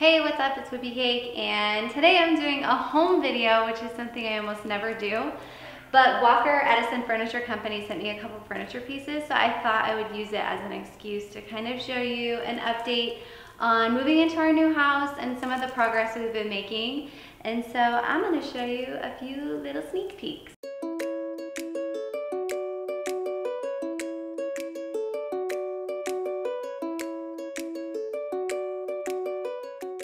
Hey, what's up? It's Whippy Cake, and today I'm doing a home video, which is something I almost never do. But Walker Edison Furniture Company sent me a couple furniture pieces, so I thought I would use it as an excuse to kind of show you an update on moving into our new house and some of the progress we've been making. And so I'm going to show you a few little sneak peeks.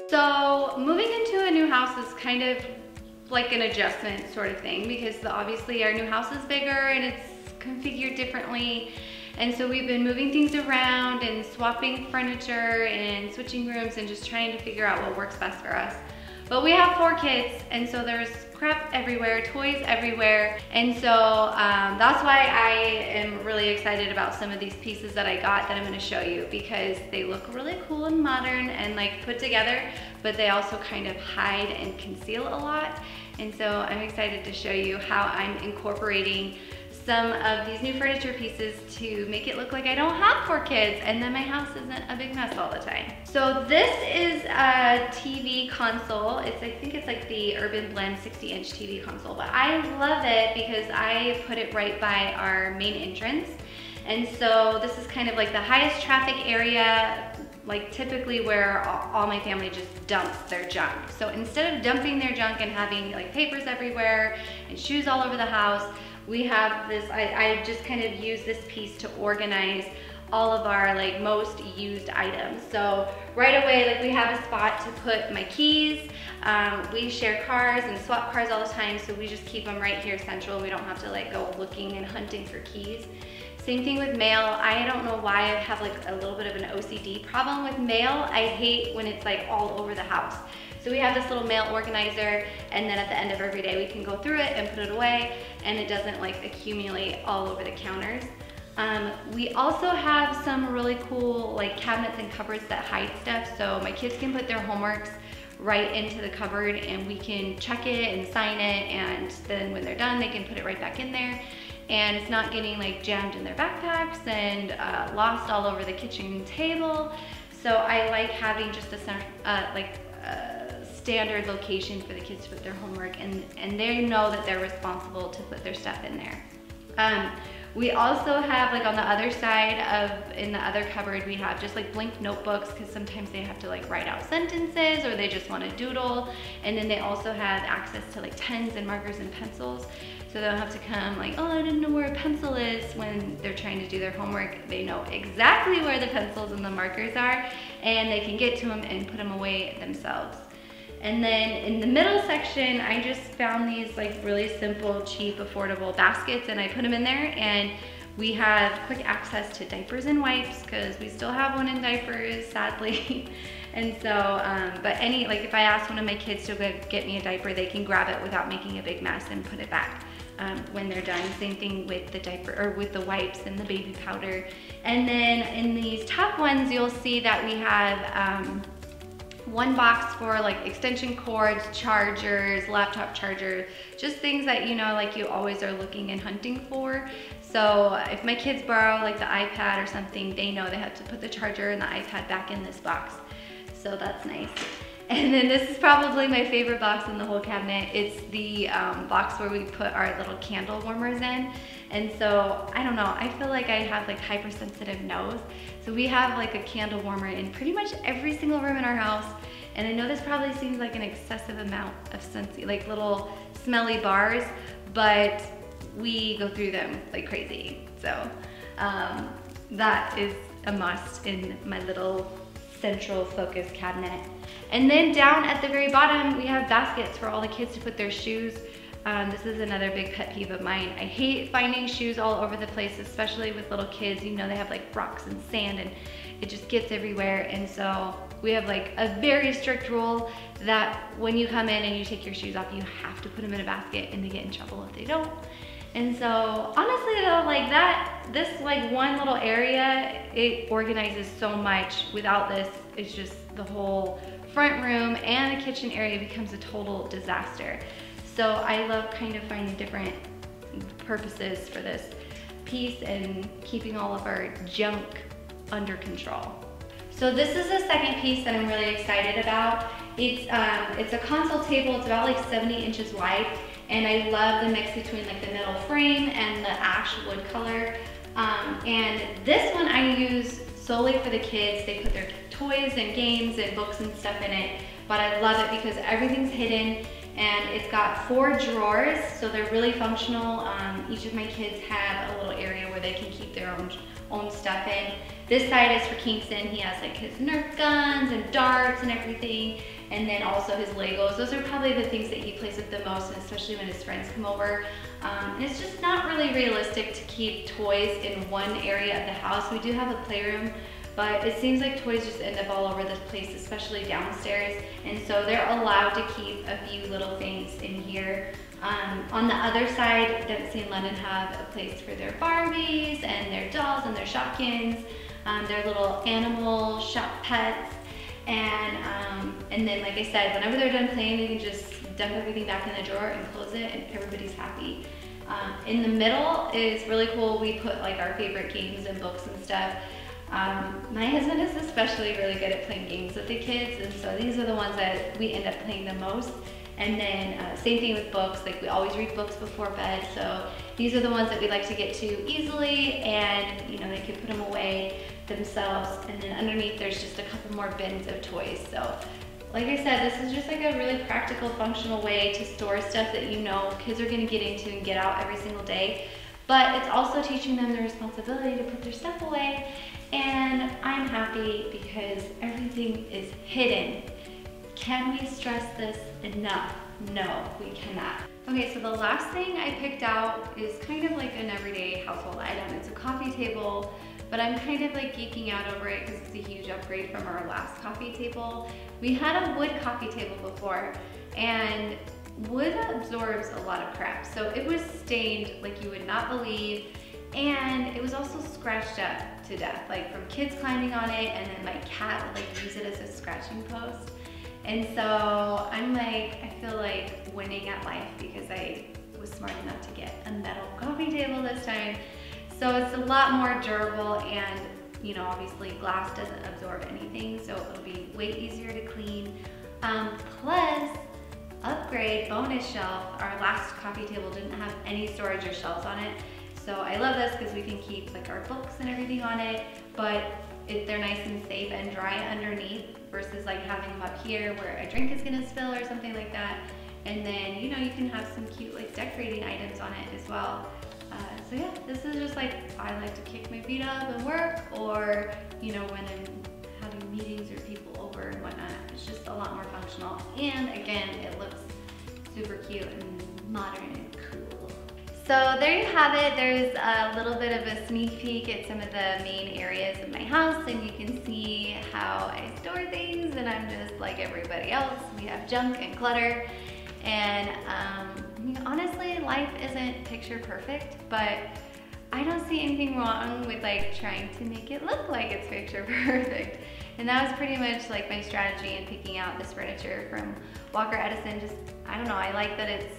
So moving into a new house is kind of like an adjustment sort of thing because obviously our new house is bigger and it's configured differently. And so we've been moving things around and swapping furniture and switching rooms and just trying to figure out what works best for us. But we have 4 kids, and so there's crap everywhere, toys everywhere. And so that's why I am really excited about some of these pieces that I got that I'm gonna show you, because they look really cool and modern and like put together, but they also kind of hide and conceal a lot. And so I'm excited to show you how I'm incorporating some of these new furniture pieces to make it look like I don't have 4 kids and then my house isn't a big mess all the time. So this is a TV console. I think it's like the Urban Blend 60-inch TV console, but I love it because I put it right by our main entrance. And so this is kind of like the highest traffic area, like typically where all my family just dumps their junk. So instead of dumping their junk and having like papers everywhere and shoes all over the house, we have this, I just kind of use this piece to organize all of our like most used items. So right away, like we have a spot to put my keys. We share cars and swap cars all the time, so we just keep them right here central. We don't have to like go looking and hunting for keys. Same thing with mail. I don't know why I have like a little bit of an OCD problem with mail. I hate when it's like all over the house. So we have this little mail organizer, and then at the end of every day we can go through it and put it away, and it doesn't like accumulate all over the counters. We also have some really cool like cabinets and cupboards that hide stuff, so my kids can put their homeworks right into the cupboard and we can check it and sign it, and then when they're done they can put it right back in there, and it's not getting like jammed in their backpacks and lost all over the kitchen table. So I like having just a standard location for the kids to put their homework, and they know that they're responsible to put their stuff in there. We also have like on the other side in the other cupboard, we have just like blank notebooks, because sometimes they have to like write out sentences or they just want to doodle. And then they also have access to like pens and markers and pencils. So they don't have to come like, oh, I didn't know where a pencil is when they're trying to do their homework. They know exactly where the pencils and the markers are, and they can get to them and put them away themselves. And then in the middle section, I just found these like really simple, cheap, affordable baskets, and I put them in there, and we have quick access to diapers and wipes because we still have one in diapers, sadly. And so, but like if I ask one of my kids to go get me a diaper, they can grab it without making a big mess and put it back when they're done. Same thing with the diaper, or with the wipes and the baby powder. And then in these top ones, you'll see that we have one box for like extension cords, chargers, laptop charger, just things that you know, like you always are looking and hunting for. So if my kids borrow like the iPad or something, they know they have to put the charger and the iPad back in this box. So that's nice. And then this is probably my favorite box in the whole cabinet. It's the box where we put our little candle warmers in. And so, I don't know, I feel like I have like hypersensitive nose. So we have like a candle warmer in pretty much every single room in our house. And I know this probably seems like an excessive amount of like little smelly bars, but we go through them like crazy. So that is a must in my little central focus cabinet. And then down at the very bottom, we have baskets for all the kids to put their shoes. This is another big pet peeve of mine. I hate finding shoes all over the place, especially with little kids. You know, they have like rocks and sand and it just gets everywhere. And so we have like a very strict rule that when you come in and you take your shoes off, you have to put them in a basket, and they get in trouble if they don't. And so honestly though, like this like one little area, it organizes so much. Without this, it's just the whole front room and the kitchen area becomes a total disaster. So I love kind of finding different purposes for this piece and keeping all of our junk under control. So this is the second piece that I'm really excited about. It's a console table. It's about like 70 inches wide, and I love the mix between like the metal frame and the ash wood color. And this one I use solely for the kids. They put their toys and games and books and stuff in it, but I love it because everything's hidden, and it's got 4 drawers, so they're really functional. Each of my kids have a little area where they can keep their own stuff in. This side is for Kingston. He has like his Nerf guns and darts and everything, and then also his Legos. Those are probably the things that he plays with the most, and especially when his friends come over. And it's just not really realistic to keep toys in one area of the house. We do have a playroom, but it seems like toys just end up all over the place, especially downstairs. And so they're allowed to keep a few little things in here. On the other side, Dempsey and London have a place for their Barbies and their dolls and their Shopkins, their little animal shop pets. And then, like I said, whenever they're done playing, they can just dump everything back in the drawer and close it, and everybody's happy. In the middle is really cool. We put like our favorite games and books and stuff. My husband is especially really good at playing games with the kids, and so these are the ones that we end up playing the most. And then same thing with books, like we always read books before bed, so these are the ones that we like to get to easily, and you know, they can put them away themselves. And then underneath there's just a couple more bins of toys. So like I said, this is just like a really practical, functional way to store stuff that you know kids are gonna get into and get out every single day. But it's also teaching them the responsibility to put their stuff away. And I'm happy because everything is hidden. Can we stress this enough? No, we cannot. Okay, so the last thing I picked out is kind of like an everyday household item. It's a coffee table, but I'm kind of like geeking out over it because it's a huge upgrade from our last coffee table. We had a wood coffee table before, and wood absorbs a lot of crap. So it was stained like you would not believe, and it was also scratched up to death, like from kids climbing on it, and then my cat would like use it as a scratching post. And so I'm like, I feel like winning at life because I was smart enough to get a metal coffee table this time. So it's a lot more durable, and you know, obviously glass doesn't absorb anything, so it'll be way easier to clean. Plus, upgrade, bonus shelf. Our last coffee table didn't have any storage or shelves on it. So I love this because we can keep like our books and everything on it, but they're nice and safe and dry underneath versus like having them up here where a drink is gonna spill or something like that. And then, you know, you can have some cute like decorating items on it as well. So yeah, this is just like, I like to kick my feet up and work, or, you know, when I'm having meetings or people over and whatnot. It's just a lot more functional. And again, it looks super cute and modern and cool. So there you have it. There's a little bit of a sneak peek at some of the main areas of my house, and you can see how I store things, and I'm just like everybody else. We have junk and clutter, and I mean, honestly, life isn't picture perfect, but I don't see anything wrong with like trying to make it look like it's picture perfect. And that was pretty much like my strategy in picking out this furniture from Walker Edison. Just, I don't know, I like that it's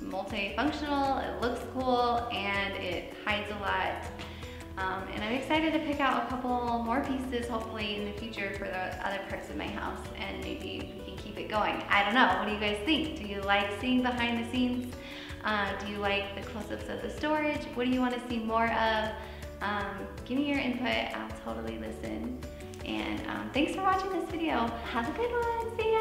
multifunctional, it looks cool, and it hides a lot. And I'm excited to pick out a couple more pieces, hopefully in the future, for the other parts of my house, and maybe we can keep it going. I don't know, what do you guys think? Do you like seeing behind the scenes? Do you like the close-ups of the storage? What do you want to see more of? Give me your input, I'll totally listen. And thanks for watching this video. Have a good one, see ya!